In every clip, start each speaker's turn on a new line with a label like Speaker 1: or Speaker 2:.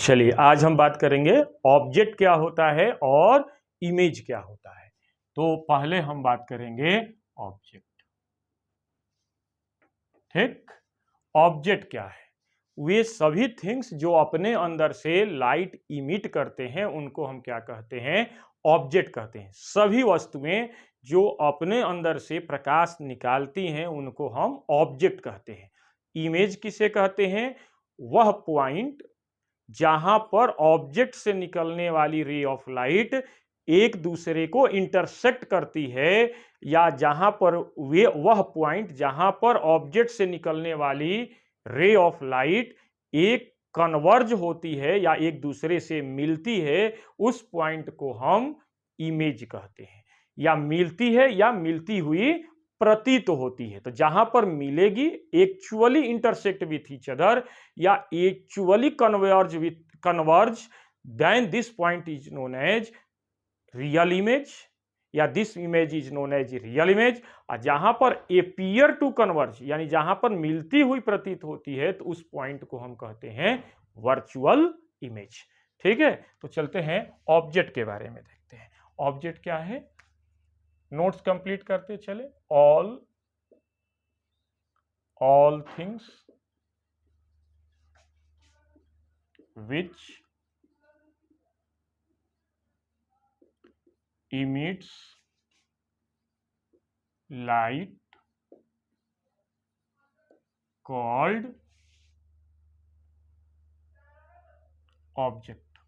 Speaker 1: चलिए आज हम बात करेंगे ऑब्जेक्ट क्या होता है और इमेज क्या होता है। तो पहले हम बात करेंगे ऑब्जेक्ट। ठीक, ऑब्जेक्ट क्या है? वे सभी थिंग्स जो अपने अंदर से लाइट इमिट करते हैं उनको हम क्या कहते हैं? ऑब्जेक्ट कहते हैं। सभी वस्तुएं जो अपने अंदर से प्रकाश निकालती हैं उनको हम ऑब्जेक्ट कहते हैं। इमेज किसे कहते हैं? वह पॉइंट जहां पर ऑब्जेक्ट से निकलने वाली रे ऑफ लाइट एक दूसरे को इंटरसेक्ट करती है, या जहां पर वे वह पॉइंट जहां पर ऑब्जेक्ट से निकलने वाली रे ऑफ लाइट एक कन्वर्ज होती है या एक दूसरे से मिलती है, उस पॉइंट को हम इमेज कहते हैं। या मिलती है या मिलती हुई प्रतीत होती है। तो जहां पर मिलेगी actually intersect with each other या actually converge, then this point is known as real image, या this image is known as real image. और जहां पर एपियर टू कन्वर्ज यानी जहां पर मिलती हुई प्रतीत होती है तो उस पॉइंट को हम कहते हैं वर्चुअल इमेज। ठीक है, तो चलते हैं ऑब्जेक्ट के बारे में देखते हैं। ऑब्जेक्ट क्या है? नोट्स कंप्लीट करते चले। All things which emits light called object.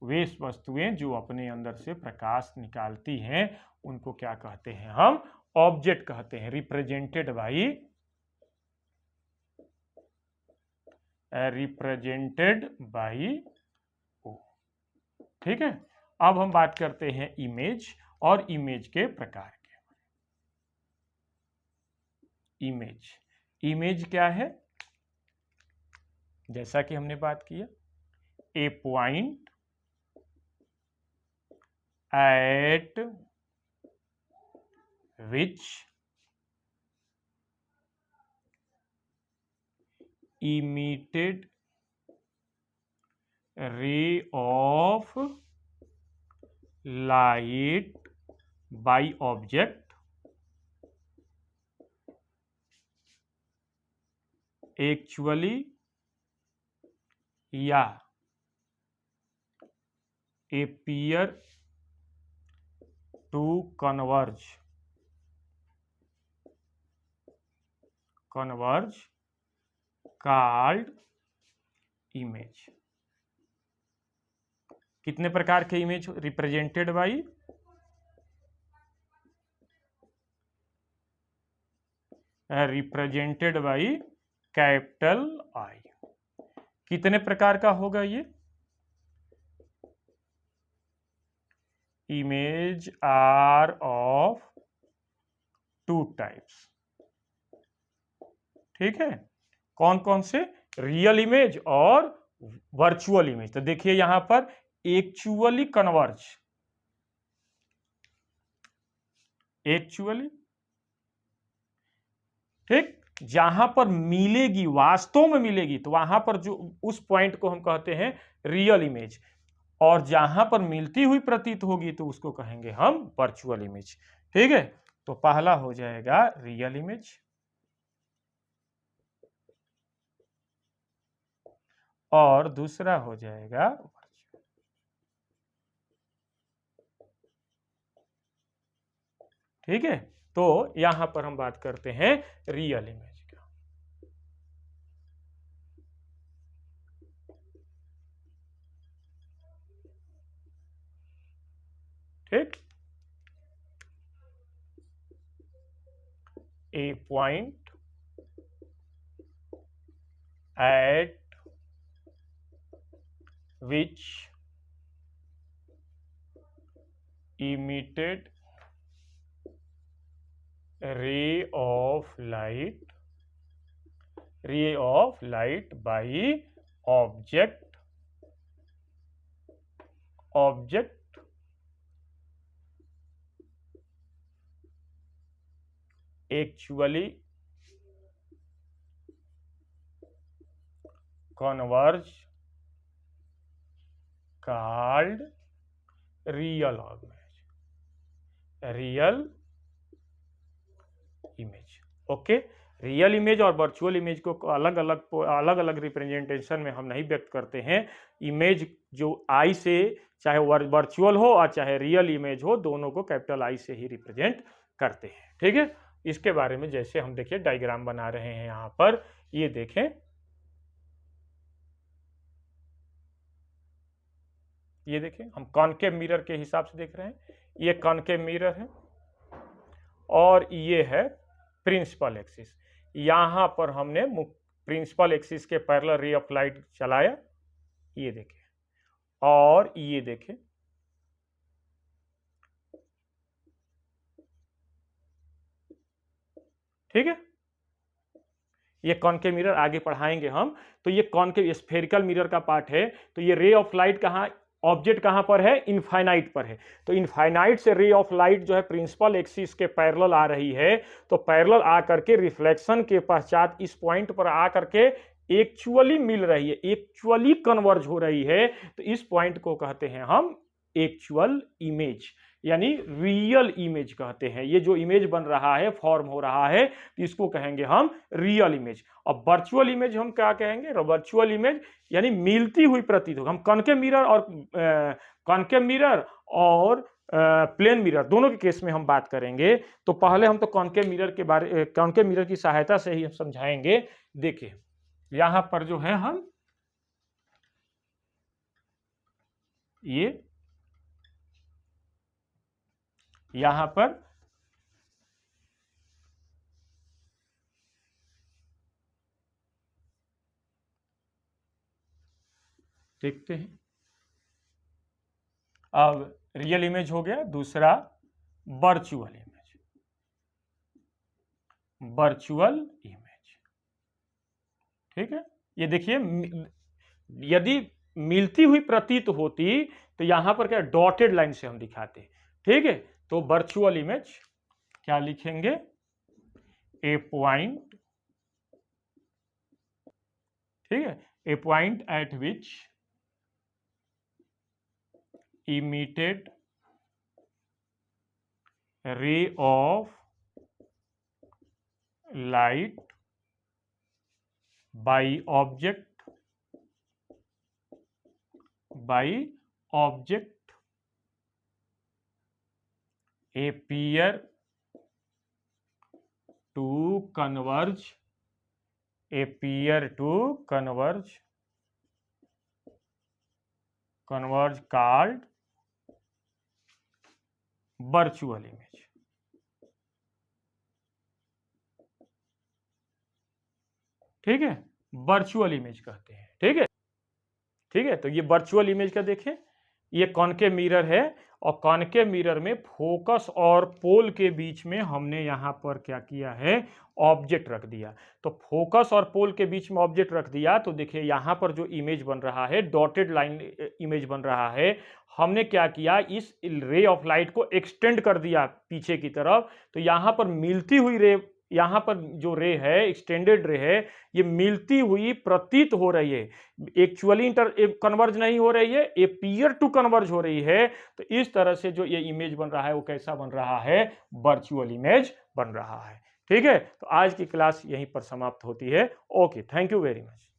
Speaker 1: वे वस्तुएं जो अपने अंदर से प्रकाश निकालती हैं उनको क्या कहते हैं? हम ऑब्जेक्ट कहते हैं। Represented by O. ठीक है, अब हम बात करते हैं इमेज और इमेज के प्रकार के। इमेज क्या है? जैसा कि हमने बात किया, a point at which emitted ray of light by object actually या appear to converge called image. कितने प्रकार के image represented by? Represented by capital I. कितने प्रकार का होगा ये? Image are of two types. ठीक है, कौन कौन से? रियल इमेज और वर्चुअल इमेज। तो देखिए यहां पर एक्चुअली कन्वर्ज, ठीक, जहां पर मिलेगी, वास्तव में मिलेगी, तो वहां पर जो उस पॉइंट को हम कहते हैं रियल इमेज, और जहां पर मिलती हुई प्रतीत होगी तो उसको कहेंगे हम वर्चुअल इमेज। ठीक है, तो पहला हो जाएगा रियल इमेज और दूसरा हो जाएगा वर्चुअल। ठीक है, तो यहां पर हम बात करते हैं रियल इमेज का। ठीक, a point at which emitted ray of light by object actually converge called real image. Okay, real image और वर्चुअल इमेज को अलग अलग रिप्रेजेंटेशन में हम नहीं व्यक्त करते हैं। इमेज जो आई से, चाहे वर्चुअल हो और चाहे रियल इमेज हो, दोनों को कैपिटल आई से ही रिप्रेजेंट करते हैं। ठीक है, इसके बारे में जैसे हम देखिए डायग्राम बना रहे हैं यहां पर, ये देखें, ये देखें, हम कॉनकेव मिरर के हिसाब से देख रहे हैं। ये कॉनकेव मिरर है और ये है प्रिंसिपल एक्सिस। यहां पर हमने प्रिंसिपल एक्सिस के पैरेलल रे ऑफ लाइट चलाया, ये देखें, और ये देखें, ठीक है। ये कॉनकेव मिरर आगे पढ़ाएंगे हम। तो ये कॉनकेव स्फेरिकल मिरर का पार्ट है। तो ये रे ऑफ लाइट कहाँ, ऑब्जेक्ट कहां पर है, इनफाइनाइट पर है। तो इनफाइनाइट से रे ऑफ लाइट जो है प्रिंसिपल एक्सिस के पैरेलल आ रही है। तो पैरेलल आकर के रिफ्लेक्शन के पश्चात इस पॉइंट पर आकर के एक्चुअली मिल रही है, एक्चुअली कन्वर्ज हो रही है। तो इस पॉइंट को कहते हैं हम एक्चुअल इमेज, यानी रियल इमेज कहते हैं। ये जो इमेज बन रहा है, फॉर्म हो रहा है, तो इसको कहेंगे हम रियल इमेज। और वर्चुअल इमेज हम क्या कहेंगे, वर्चुअल इमेज यानी मिलती हुई प्रतीत हो। हम कॉनकेव मिरर और प्लेन मिरर दोनों के केस में हम बात करेंगे। तो पहले हम तो कॉनकेव मिरर की सहायता से ही हम समझाएंगे। देखिए यहां पर जो है, हम ये यहां पर देखते हैं। अब रियल इमेज हो गया, दूसरा वर्चुअल इमेज। ठीक है, ये देखिए, यदि मिलती हुई प्रतीत होती तो यहां पर क्या डॉटेड लाइन से हम दिखाते। ठीक है, तो वर्चुअल इमेज क्या लिखेंगे, ए पॉइंट, ठीक है, a point at which emitted ray of light by object appear to converge called virtual image. ठीक है, वर्चुअल इमेज कहते हैं। ठीक है, ठीक है, तो ये वर्चुअल इमेज का देखें, ये कॉनकेव मिरर है और कॉनकेव मिरर में फोकस और पोल के बीच में हमने यहां पर क्या किया है, ऑब्जेक्ट रख दिया। तो फोकस और पोल के बीच में ऑब्जेक्ट रख दिया, तो देखिए यहां पर जो इमेज बन रहा है, डॉटेड लाइन इमेज बन रहा है। हमने क्या किया, इस रे ऑफ लाइट को एक्सटेंड कर दिया पीछे की तरफ। तो यहां पर मिलती हुई रे, यहां पर जो रे है, एक्सटेंडेड रे है, ये मिलती हुई प्रतीत हो रही है, एक्चुअली कन्वर्ज नहीं हो रही है, एपियर टू कन्वर्ज हो रही है। तो इस तरह से जो ये इमेज बन रहा है वो कैसा बन रहा है, वर्चुअल इमेज बन रहा है। ठीक है, तो आज की क्लास यहीं पर समाप्त होती है। Okay, thank you very much.